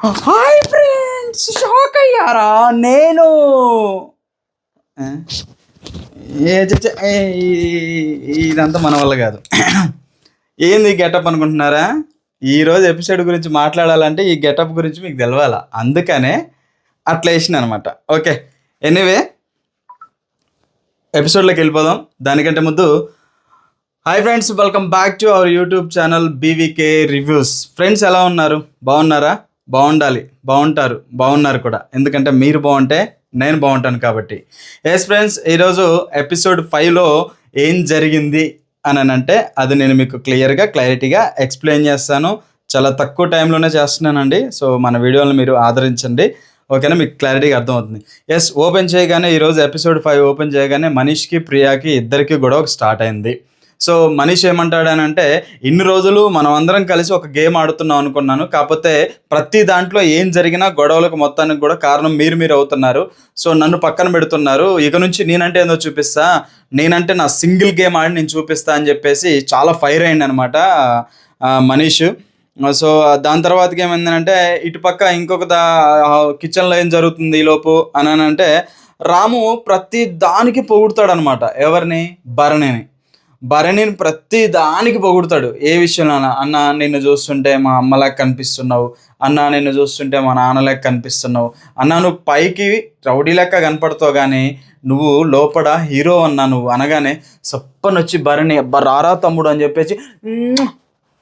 Hi friends, shock అయ్యారా? నేను ఆ? ఇదంతా మన వల్ల కాదు. ఏంది గెటప్ అనుకుంటున్నారా? ఈరోజు ఎపిసోడ్ గురించి మాట్లాడాలంటే ఈ గెటప్ గురించి మీకు తెలవాలా, అందుకనే అట్లా వేసిన అనమాట. ఓకే, ఎనీవే ఎపిసోడ్లోకి వెళ్ళిపోదాం. దానికంటే ముందు hi friends, welcome back to our YouTube channel BVK reviews. Friends ఎలా ఉన్నారు? బాగున్నారా? బాగుండాలి, బాగుంటారు, బాగున్నారు కూడా. ఎందుకంటే మీరు బాగుంటే నేను బాగుంటాను కాబట్టి. ఎస్ ఫ్రెండ్స్, ఈరోజు ఎపిసోడ్ 5లో ఏం జరిగింది అని అంటే అది నేను మీకు క్లారిటీగా ఎక్స్ప్లెయిన్ చేస్తాను. చాలా తక్కువ టైంలోనే చేస్తున్నానండి. సో మన వీడియోలను మీరు ఆదరించండి, ఓకేనా? మీకు క్లారిటీగా అర్థమవుతుంది. ఎస్, ఓపెన్ చేయగానే ఈరోజు ఎపిసోడ్ 5 ఓపెన్ చేయగానే మనీష్కి ప్రియాకి ఇద్దరికి గొడవ స్టార్ట్ అయింది. సో మనీష్ ఏమంటాడనంటే, ఇన్ని రోజులు మనం అందరం కలిసి ఒక గేమ్ ఆడుతున్నాం అనుకున్నాను, కాకపోతే ప్రతి దాంట్లో ఏం జరిగినా గొడవలకు మొత్తానికి కూడా కారణం మీరు అవుతున్నారు. సో నన్ను పక్కన పెడుతున్నారు. ఇక నుంచి నేనంటే ఏందో చూపిస్తా, నేనంటే నా సింగిల్ గేమ్ ఆడి నేను చూపిస్తా అని చెప్పేసి చాలా ఫైర్ అయింది అనమాట మనీష్. సో దాని తర్వాతకి ఏమైందంటే, ఇటుపక్క ఇంకొక కిచెన్లో ఏం జరుగుతుంది ఈలోపు అని అంటే, రాము ప్రతి దానికి పొగుడుతాడనమాట. ఎవరిని? భరణిని ప్రతి దానికి పొగుడుతాడు. ఏ విషయంలో? అన్న నిన్ను చూస్తుంటే మా అమ్మలాగా కనిపిస్తున్నావు, అన్న నిన్ను చూస్తుంటే మా నాన్నలాగా కనిపిస్తున్నావు, అన్న నువ్వు పైకి రౌడీ లెక్క కనపడతావు కానీ నువ్వు లోపల హీరో అన్నా నువ్వు అనగానే సప్పనొచ్చి భరణి అబ్బా రారా తమ్ముడు అని చెప్పేసి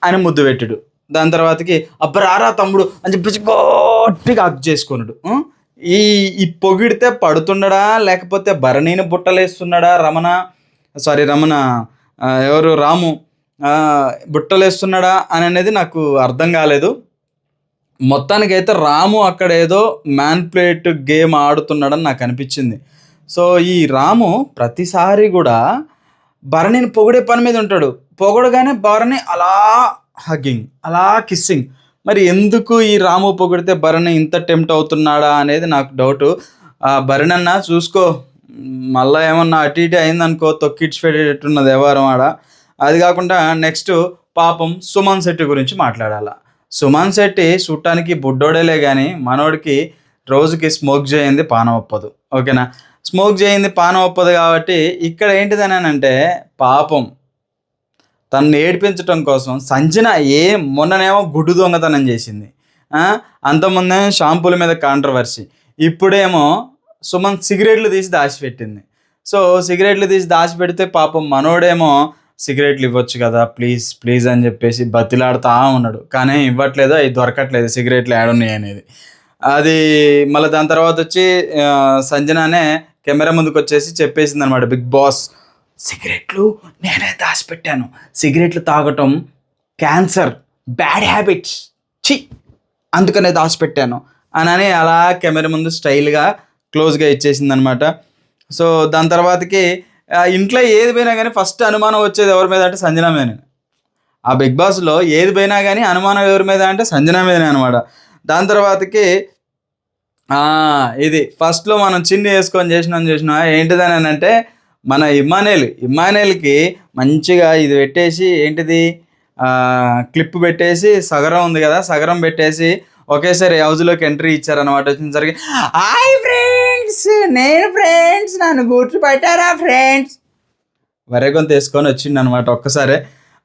అని ముద్దు పెట్టాడు. దాని తర్వాతకి అబ్బా రారా తమ్ముడు అని చెప్పేసి గట్టిగా హగ్ చేసుకున్నాడు. ఈ పొగిడితే పడుతున్నాడా లేకపోతే భరణిని బుట్టలేస్తున్నాడా రమణ ఎవరు రాము బుట్టలేస్తున్నాడా అని అనేది నాకు అర్థం కాలేదు. మొత్తానికైతే రాము అక్కడ ఏదో మ్యాన్ప్లేట్ గేమ్ ఆడుతున్నాడని నాకు అనిపించింది. సో ఈ రాము ప్రతిసారి కూడా భరణిని పొగిడే పని మీద ఉంటాడు. పొగడగానే భరణి అలా హగ్గింగ్, అలా కిస్సింగ్. మరి ఎందుకు ఈ రాము పొగిడితే భరణి ఇంత టెంప్ట్ అవుతున్నాడా అనేది నాకు డౌటు. భరణి అన్న చూసుకో, మళ్ళీ ఏమన్నా అటు ఇటు అయిందనుకో తొక్కిడ్చి పెట్టేటట్టున్నది వ్యవహారం ఆడ. అది కాకుండా నెక్స్ట్ పాపం సుమన్ శెట్టి గురించి మాట్లాడాల. సుమన్ శెట్టి చూడటానికి బుడ్డోడేలే కానీ మనోడికి రోజుకి స్మోక్ చేయింది పానం ఒప్పదు, ఓకేనా? స్మోక్ చేయింది పానం ఒప్పదు కాబట్టి ఇక్కడ ఏంటిదని అంటే, పాపం తనను ఏడిపించడం కోసం సంజన మొన్ననేమో గుడ్డు దొంగతనం చేసింది, అంతకుముందేమో షాంపూల మీద కాంట్రవర్సీ, ఇప్పుడేమో సుమన్ సిగరెట్లు తీసి దాచిపెట్టింది. సో సిగరెట్లు తీసి దాచిపెడితే పాపం మనోడేమో సిగరెట్లు ఇవ్వచ్చు కదా ప్లీజ్ ప్లీజ్ అని చెప్పేసి బతిలాడుతూ ఉన్నాడు, కానీ ఇవ్వట్లేదు, అవి దొరకట్లేదు సిగరెట్లు ఏడున్నాయి అనేది. అది మళ్ళీ దాని తర్వాత వచ్చి సంజనానే కెమెరా ముందుకు వచ్చేసి చెప్పేసింది అనమాట, బిగ్ బాస్ సిగరెట్లు నేనే దాచిపెట్టాను, సిగరెట్లు తాగటం క్యాన్సర్, బ్యాడ్ హ్యాబిట్స్, అందుకనే దాచిపెట్టాను అని అలా కెమెరా ముందు స్టైల్గా క్లోజ్గా ఇచ్చేసింది అనమాట. సో దాని తర్వాతకి ఇంట్లో ఏది పోయినా కానీ ఫస్ట్ అనుమానం వచ్చేది ఎవరి మీద అంటే సంజన మీదనే. ఆ బిగ్ బాస్లో ఏది పోయినా కానీ అనుమానం ఎవరి మీద అంటే సంజన మీదనే అనమాట. దాని తర్వాతకి ఇది ఫస్ట్లో మనం చిన్ని వేసుకొని చేసినా ఏంటిదని అంటే, మన ఇమ్మానేల్కి మంచిగా ఇది పెట్టేసి ఏంటిది క్లిప్ పెట్టేసి సగరం ఉంది కదా, సగరం పెట్టేసి ఒకేసారి హౌస్లోకి ఎంట్రీ ఇచ్చారనమాట. వచ్చేసరికి హాయ్ ఫ్రెండ్స్, నేను ఫ్రెండ్స్ నన్ను గుర్తుపట్టారా ఫ్రెండ్స్ వరేకొని తీసుకొని వచ్చిండు అనమాట. ఒక్కసారి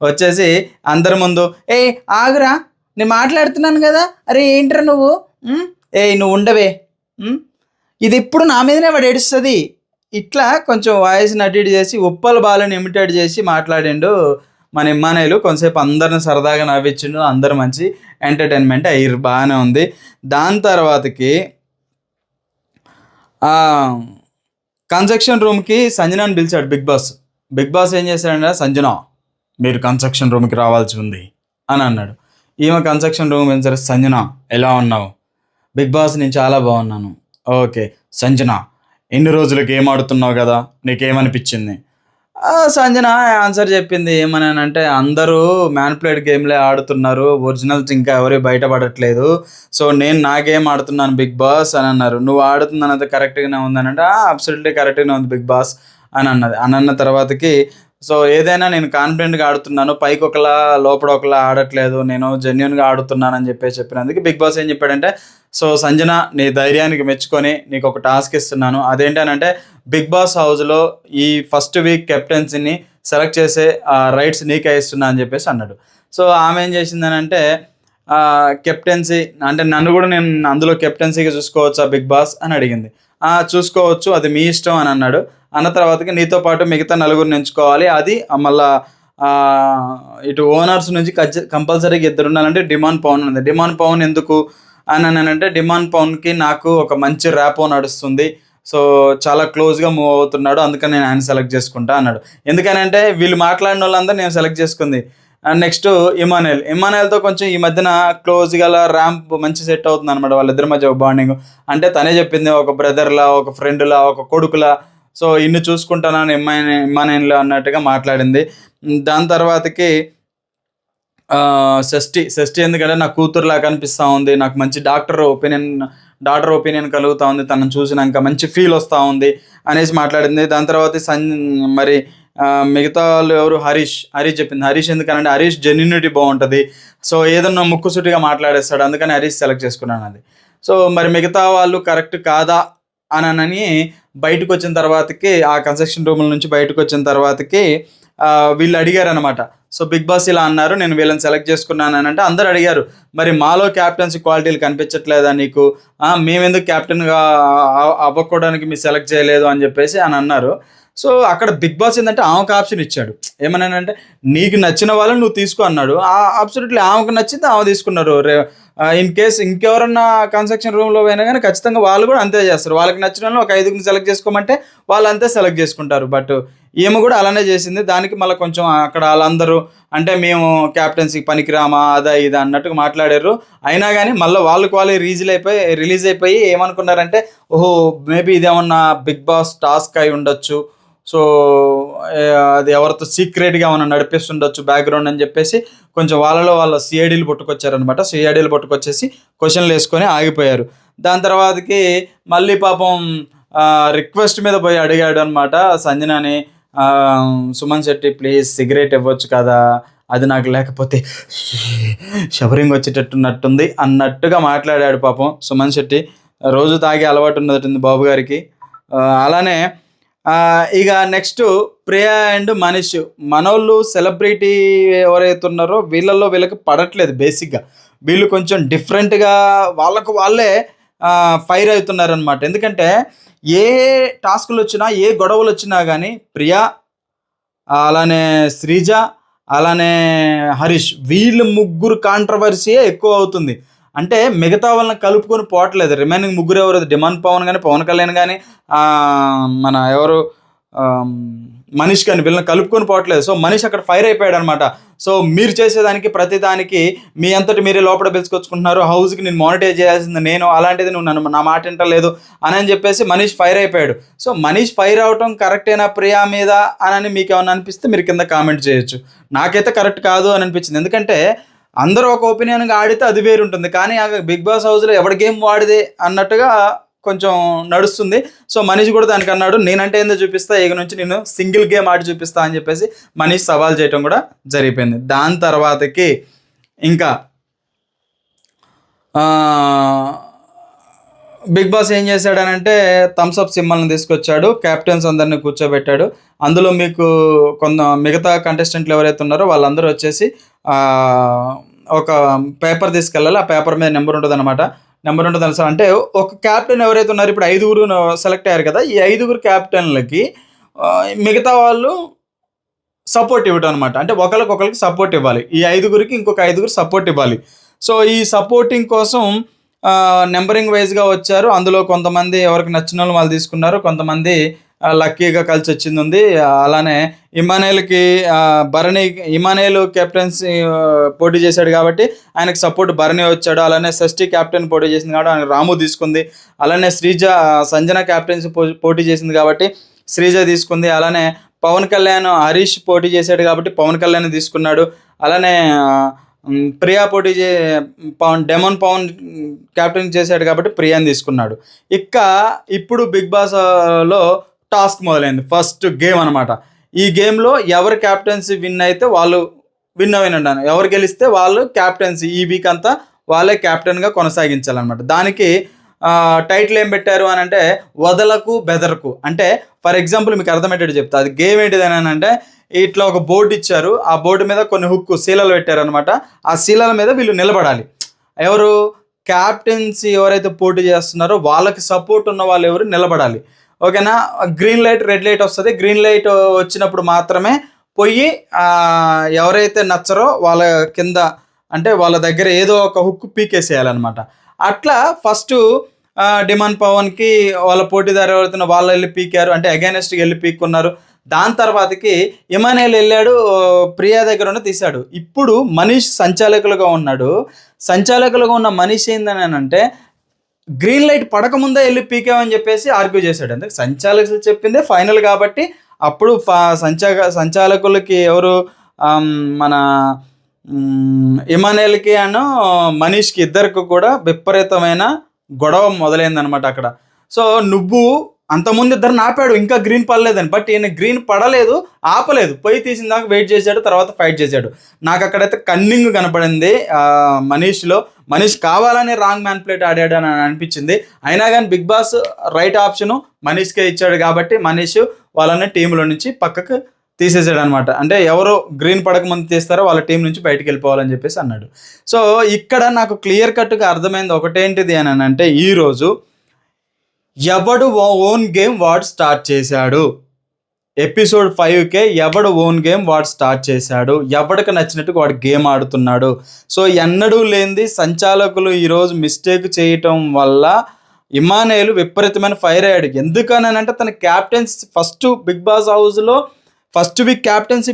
వచ్చేసి అందరి ముందు ఆగురా నేను మాట్లాడుతున్నాను కదా, అరే ఏంట్రా నువ్వు, నువ్వు ఉండవే, ఇది ఇప్పుడు నా మీదనే వాడు ఏడుస్తుంది, ఇట్లా కొంచెం వాయిస్ని అటు చేసి ఉప్పల బాలని ఇమిటేట్ చేసి మాట్లాడిండు మన ఇమ్మానేలు. కొంతసేపు అందరిని సరదాగా నవ్వించిండు, అందరు మంచి ఎంటర్టైన్మెంట్ అయ్యారు, బాగానే ఉంది. దాని తర్వాతకి కన్స్ట్రక్షన్ రూమ్కి సంజనాని పిలిచాడు బిగ్ బాస్ ఏం చేశాడంటే, సంజన మీరు కన్స్ట్రక్షన్ రూమ్కి రావాల్సి ఉంది అని అన్నాడు. ఈమె కన్స్ట్రక్షన్ రూమ్ పిలిచారు, సంజన ఎలా ఉన్నావు? బిగ్ బాస్ నేను చాలా బాగున్నాను. ఓకే సంజన, ఎన్ని రోజులు గేమ్ ఆడుతున్నావు కదా, నీకేమనిపించింది? సంజన ఆన్సర్ చెప్పింది ఏమని అంటే, అందరూ మ్యాన్ప్లేట్ గేమ్లే ఆడుతున్నారు, ఒరిజినల్స్ ఇంకా ఎవరు బయటపడట్లేదు, సో నేను నా గేమ్ ఆడుతున్నాను బిగ్ బాస్ అని అన్నారు. నువ్వు ఆడుతున్నది కరెక్ట్గానే ఉందని అంటే అబ్సల్యూట్లీ కరెక్ట్గానే ఉంది బిగ్ బాస్ అని అన్నది. అన్న తర్వాతకి సో ఏదైనా నేను కాన్ఫిడెంట్గా ఆడుతున్నాను, పైకి ఒకలా లోపల ఒకలా ఆడట్లేదు, నేను జెన్యున్గా ఆడుతున్నానని చెప్పినందుకు బిగ్ బాస్ ఏం చెప్పాడంటే, సో సంజన నీ ధైర్యానికి మెచ్చుకొని నీకు ఒక టాస్క్ ఇస్తున్నాను, అదేంటనంటే బిగ్ బాస్ హౌస్లో ఈ ఫస్ట్ వీక్ కెప్టెన్సీని సెలెక్ట్ చేసే రైట్స్ నీకే ఇస్తున్నా అని చెప్పేసి అన్నాడు. సో ఆమె ఏం చేసిందనంటే కెప్టెన్సీ అంటే నన్ను కూడా నేను అందులో కెప్టెన్సీగా చూసుకోవచ్చా బిగ్ బాస్ అని అడిగింది. చూసుకోవచ్చు, అది మీ ఇష్టం అని అన్నాడు. అన్న తర్వాతకి నీతో పాటు మిగతా నలుగురిని ఎంచుకోవాలి, అది మళ్ళా ఇటు ఓనర్స్ నుంచి కంపల్సరీగా ఇద్దరు ఉండాలంటే డిమాండ్ పవన్ ఉంది. డిమాండ్ పవన్ ఎందుకు అని అన్నానంటే, డిమాండ్ పవన్కి నాకు ఒక మంచి ర్యాపో నడుస్తుంది, సో చాలా క్లోజ్గా మూవ్ అవుతున్నాడు, అందుకని నేను ఆయన సెలెక్ట్ చేసుకుంటా అన్నాడు. ఎందుకనంటే వీళ్ళు మాట్లాడిన వాళ్ళందరూ నేను సెలెక్ట్ చేసుకుంది. అండ్ నెక్స్ట్ ఇమానుయల్తో కొంచెం ఈ మధ్యన క్లోజ్ గల ర్యాంప్ మంచి సెట్ అవుతుంది అనమాట, వాళ్ళిద్దరి మధ్య ఒక బాండింగ్. అంటే తనే చెప్పింది, ఒక బ్రదర్లా, ఒక ఫ్రెండ్లా, ఒక కొడుకులా, సో ఇన్ని చూసుకుంటానని ఇమానుయల్ అన్నట్టుగా మాట్లాడింది. దాని తర్వాతకి షష్ఠి ఎందుకంటే నాకు కూతురులా కనిపిస్తూ ఉంది, నాకు మంచి డాక్టర్ ఒపీనియన్ కలుగుతూ ఉంది, తనను చూసినాక మంచి ఫీల్ వస్తూ ఉంది అనేసి మాట్లాడింది. దాని తర్వాత మరి మిగతా వాళ్ళు ఎవరు, హరీష్ చెప్పింది. హరీష్ ఎందుకనంటే హరీష్ జెన్యూనిటీ బాగుంటుంది, సో ఏదన్నా ముక్కుసూటిగా మాట్లాడేస్తాడు, అందుకని హరీష్ సెలెక్ట్ చేసుకున్నాను అది. సో మరి మిగతా వాళ్ళు కరెక్ట్ కాదా అని బయటకు వచ్చిన తర్వాతకి, ఆ కన్స్ట్రక్షన్ రూముల నుంచి బయటకు వచ్చిన తర్వాతకి వీళ్ళు అడిగారు అనమాట. సో బిగ్ బాస్ ఇలా అన్నారు, నేను వీళ్ళని సెలెక్ట్ చేసుకున్నాను అని అంటే అందరు అడిగారు, మరి మాలో క్యాప్టెన్సీ క్వాలిటీలు కనిపించట్లేదా నీకు, మేమెందుకు క్యాప్టెన్గా అవ్వకూడడానికి మీరు సెలెక్ట్ చేయలేదు అని చెప్పేసి అని అన్నారు. సో అక్కడ బిగ్ బాస్ ఏంటంటే ఆమెకు ఆప్షన్ ఇచ్చాడు. ఏమన్నానంటే నీకు నచ్చిన వాళ్ళని నువ్వు తీసుకో అన్నాడు. అబ్సల్యూట్లీ ఆమెకు నచ్చింది ఆమె తీసుకున్నారు. ఇన్ కేస్ ఇంకెవరన్నా కన్స్ట్రక్షన్ రూమ్లో పోయినా కానీ ఖచ్చితంగా వాళ్ళు కూడా అంతే చేస్తారు. వాళ్ళకి నచ్చిన వాళ్ళని ఒక 5గురిని సెలెక్ట్ చేసుకోమంటే వాళ్ళు అంతే సెలెక్ట్ చేసుకుంటారు. బట్ ఈమె కూడా అలానే చేసింది. దానికి మళ్ళీ కొంచెం అక్కడ వాళ్ళందరూ అంటే మేము క్యాప్టెన్సీకి పనికిరామా అదా ఇదా అన్నట్టుగా మాట్లాడారు. అయినా కానీ మళ్ళీ వాళ్ళు రిలీజ్ అయిపోయి ఏమనుకున్నారంటే, ఓహో మేబీ ఇదేమన్నా బిగ్ బాస్ టాస్క్ అయి ఉండొచ్చు, సో అది ఎవరితో సీక్రెట్గా ఏమైనా నడిపిస్తుండొచ్చు బ్యాక్గ్రౌండ్ అని చెప్పేసి కొంచెం వాళ్ళ సిఐడీలు పట్టుకొచ్చారనమాట. సిఐడీలు పట్టుకొచ్చేసి క్వశ్చన్లు వేసుకొని ఆగిపోయారు. దాని తర్వాతకి మళ్ళీ పాపం రిక్వెస్ట్ మీద పోయి అడిగాడు అనమాట సంజనాని, సుమన్ శెట్టి ప్లీజ్ సిగరెట్ ఇవ్వచ్చు కదా, అది నాకు లేకపోతే షవరింగ్ వచ్చేటట్టున్నట్టుంది అన్నట్టుగా మాట్లాడాడు పాపం సుమన్ శెట్టి. రోజు తాగే అలవాటు ఉన్నట్టుంది బాబు గారికి. అలానే ఇక నెక్స్ట్ ప్రియా అండ్ మనీష్, మనోళ్ళు సెలబ్రిటీ ఎవరైతే ఉన్నారో వీళ్ళకి పడట్లేదు. బేసిక్గా వీళ్ళు కొంచెం డిఫరెంట్గా వాళ్ళే ఫైర్ అవుతున్నారనమాట. ఎందుకంటే ఏ టాస్కులు వచ్చినా, ఏ గొడవలు వచ్చినా కానీ ప్రియా, అలానే శ్రీజ, అలానే హరీష్, వీళ్ళు ముగ్గురు కాంట్రవర్సీయే ఎక్కువ అవుతుంది. అంటే మిగతా వాళ్ళని కలుపుకొని పోవట్లేదు. రిమైనింగ్ ముగ్గురు ఎవరు, డిమాండ్ పవన్ కానీ, పవన్ కళ్యాణ్ కానీ, మన ఎవరు మనీష్ కానీ, వీళ్ళని కలుపుకొని పోవట్లేదు. సో మనీష్ అక్కడ ఫైర్ అయిపోయాడు అనమాట. సో మీరు చేసేదానికి ప్రతిదానికి మీ అంతటి మీరే లోపల పిలుచుకొచ్చుకుంటున్నారు, హౌస్కి నేను మానిటైజ్ చేయాల్సింది నేను, అలాంటిది నువ్వు నా మాట వింటలేదు అని చెప్పేసి మనీష్ ఫైర్ అయిపోయాడు. సో మనీష్ ఫైర్ అవటం కరెక్టేనా ప్రియా మీద అని మీకు ఏమైనా అనిపిస్తే మీరు కింద కామెంట్ చేయొచ్చు. నాకైతే కరెక్ట్ కాదు అని అనిపించింది. ఎందుకంటే అందరూ ఒక ఒపీనియన్గా ఆడితే అది వేరు ఉంటుంది, కానీ బిగ్ బాస్ హౌస్లో ఎవరి గేమ్ వాడిదే అన్నట్టుగా కొంచెం నడుస్తుంది. సో మనీష్ కూడా దానికి అన్నాడు, నేనంటే ఏందో చూపిస్తా, ఇక నుంచి నేను సింగిల్ గేమ్ ఆడి చూపిస్తా అని చెప్పేసి మనీష్ సవాల్ చేయటం కూడా జరిగిపోయింది. దాని తర్వాతకి ఇంకా బిగ్ బాస్ ఏం చేశాడనంటే థమ్స్అప్ సింబల్ని తీసుకొచ్చాడు, క్యాప్టెన్స్ అందరినీ కూర్చోబెట్టాడు. అందులో మీకు మిగతా కంటెస్టెంట్లు ఎవరైతే ఉన్నారో వాళ్ళందరూ వచ్చేసి ఒక పేపర్ తీసుకెళ్ళాలి. ఆ పేపర్ మీద నెంబర్ ఉంటుంది అనమాట. నెంబర్ ఉంటుంది సార్ అంటే ఒక క్యాప్టెన్ ఎవరైతే ఉన్నారో, ఇప్పుడు 5గురు సెలెక్ట్ అయ్యారు కదా, ఈ 5గురు క్యాప్టెన్లకి మిగతా వాళ్ళు సపోర్ట్ ఇవ్వటం అనమాట. అంటే ఒకరికి సపోర్ట్ ఇవ్వాలి, ఈ 5గురికి ఇంకొక 5గురు సపోర్ట్ ఇవ్వాలి. సో ఈ సపోర్టింగ్ కోసం నెంబరింగ్ వైజ్గా వచ్చారు. అందులో కొంతమంది ఎవరికి నచ్చిన వాళ్ళు తీసుకున్నారు, కొంతమంది లక్కీగా కలిసి వచ్చింది ఉంది. అలానే ఇమానుయల్ కెప్టెన్సీ పోటీ చేశాడు కాబట్టి ఆయనకు సపోర్ట్ భరణి వచ్చాడు. అలానే షష్ఠి క్యాప్టెన్ పోటీ చేసింది కాబట్టి ఆయన రాము తీసుకుంది. అలానే సంజన క్యాప్టెన్సీ పోటీ చేసింది కాబట్టి శ్రీజ తీసుకుంది. అలానే పవన్ కళ్యాణ్ హరీష్ పోటీ చేశాడు కాబట్టి పవన్ కళ్యాణ్ తీసుకున్నాడు. అలానే ప్రియా డెమన్ పవన్ క్యాప్టెన్ చేశాడు కాబట్టి ప్రియాని తీసుకున్నాడు. ఇప్పుడు బిగ్ బాస్లో టాస్క్ మొదలైంది, ఫస్ట్ గేమ్ అనమాట. ఈ గేమ్లో ఎవరు క్యాప్టెన్సీ విన్ అయితే వాళ్ళు విన్ అయినాను, ఎవరు గెలిస్తే వాళ్ళు క్యాప్టెన్సీ ఈ వీక్ అంతా వాళ్ళే క్యాప్టెన్గా కొనసాగించాలన్నమాట. దానికి టైటిల్ ఏం పెట్టారు అని అంటే వదలకు బెదరకు. అంటే ఫర్ ఎగ్జాంపుల్ మీకు అర్థమయ్యేటట్టు చెప్తా, అది గేమ్ ఏంటిది అని అంటే ఇట్లా ఒక బోర్డు ఇచ్చారు, ఆ బోర్డు మీద కొన్ని శీలలు పెట్టారనమాట. ఆ శీలల మీద వీళ్ళు నిలబడాలి. ఎవరు క్యాప్టెన్సీ ఎవరైతే పోటీ చేస్తున్నారో వాళ్ళకి సపోర్ట్ ఉన్న వాళ్ళు ఎవరు నిలబడాలి. ఓకేనా. గ్రీన్ లైట్ రెడ్ లైట్ వస్తుంది. గ్రీన్ లైట్ వచ్చినప్పుడు మాత్రమే పోయి ఎవరైతే నచ్చరో వాళ్ళ కింద అంటే వాళ్ళ దగ్గర ఏదో ఒక హుక్ పీకేసేయాలన్నమాట. అట్లా ఫస్ట్ డిమాండ్ పవన్కి వాళ్ళ పోటీదారు ఎవరుతున్న వాళ్ళు వెళ్ళి పీకారు, అంటే అగైనెస్ట్కి వెళ్ళి పీక్కున్నారు. దాని తర్వాతకి ఇమానుయేల్ వెళ్ళాడు, ప్రియా దగ్గర ఉన్న తీశాడు. ఇప్పుడు మనీష్ సంచాలకులుగా ఉన్నాడు. సంచాలకులుగా ఉన్న మనీష్ ఏందని అంటే గ్రీన్ లైట్ పడకముందే వెళ్ళి పీకామని చెప్పేసి ఆర్గ్యూ చేశాడు. అంటే సంచాలకులు చెప్పిందే ఫైనల్ కాబట్టి అప్పుడు సంచాలకులకి ఎవరు మన ఇమానుయేల్కి అను మనీష్కి ఇద్దరికి కూడా విపరీతమైన గొడవ మొదలైందనమాట అక్కడ. సో నువ్వు అంతకుముందు ఇద్దరిని ఆపాడు, ఇంకా గ్రీన్ పడలేదని. బట్ ఈయన గ్రీన్ పడలేదు, ఆపలేదు, పోయి తీసిన దాకా వెయిట్ చేశాడు, తర్వాత ఫైట్ చేశాడు. నాకు అక్కడైతే కన్నింగ్ కనపడింది మనీష్లో. మనీష్ కావాలని రాంగ్ మ్యాన్ ప్లేట్ ఆడాడు అని అనిపించింది. అయినా కానీ బిగ్ బాస్ రైట్ ఆప్షను మనీష్కే ఇచ్చాడు కాబట్టి మనీష్ వాళ్ళని టీంలో నుంచి పక్కకు తీసేసాడు అనమాట. అంటే ఎవరో గ్రీన్ పడకముందు తీస్తారో వాళ్ళ టీం నుంచి బయటకు వెళ్ళిపోవాలని చెప్పేసి అన్నాడు. సో ఇక్కడ నాకు క్లియర్ కట్గా అర్థమైంది ఒకటేంటిది అని అంటే ఈరోజు ఎవడు ఓన్ గేమ్ వాడు స్టార్ట్ చేశాడు. ఎపిసోడ్ 5కే ఎవడు ఓన్ గేమ్ వాడు స్టార్ట్ చేశాడు, ఎవడికి నచ్చినట్టు వాడు గేమ్ ఆడుతున్నాడు. సో ఎన్నడూ లేనిది సంచాలకులు ఈరోజు మిస్టేక్ చేయటం వల్ల ఇమానుయేల్ విపరీతమైన ఫైర్ అయ్యాడు. ఎందుకని అంటే తన క్యాప్టెన్సీ ఫస్ట్ బిగ్ బాస్ హౌస్లో ఫస్ట్ వీక్ క్యాప్టెన్సీ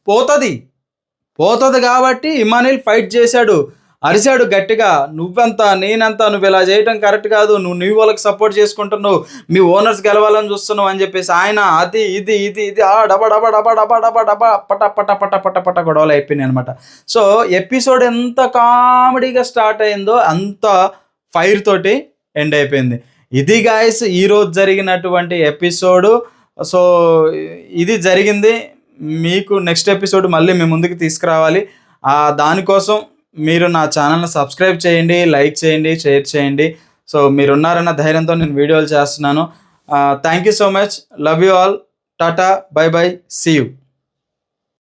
పోతుంది కాబట్టి ఇమానుయేల్ ఫైట్ చేశాడు, అరిశాడు గట్టిగా, నువ్వెంత నేనంతా, నువ్వు ఇలా చేయటం కరెక్ట్ కాదు, నువ్వు వాళ్ళకి సపోర్ట్ చేసుకుంటున్నావు, మీ ఓనర్స్ గెలవాలని చూస్తున్నావు అని చెప్పేసి ఆయన అది ఇది ఇది ఇది డబా డబా డబా డబా డబా డబా పట పట పట పట పట గొడవలు అయిపోయినాయి అనమాట. సో ఎపిసోడ్ ఎంత కామెడీగా స్టార్ట్ అయిందో అంత ఫైర్ తోటి ఎండ్ అయిపోయింది. ఇది గాయస్ ఈరోజు జరిగినటువంటి ఎపిసోడు. సో ఇది జరిగింది. మీకు నెక్స్ట్ ఎపిసోడ్ మళ్ళీ మీ ముందుకు తీసుకురావాలి. దానికోసం మీరు నా ఛానల్ని సబ్స్క్రైబ్ చేయండి, లైక్ చేయండి, షేర్ చేయండి. సో మీరున్నారన్న ధైర్యంతో నేను వీడియోలు చేస్తున్నాను. Thank you so much. Love you all. Tata, bye bye, see you.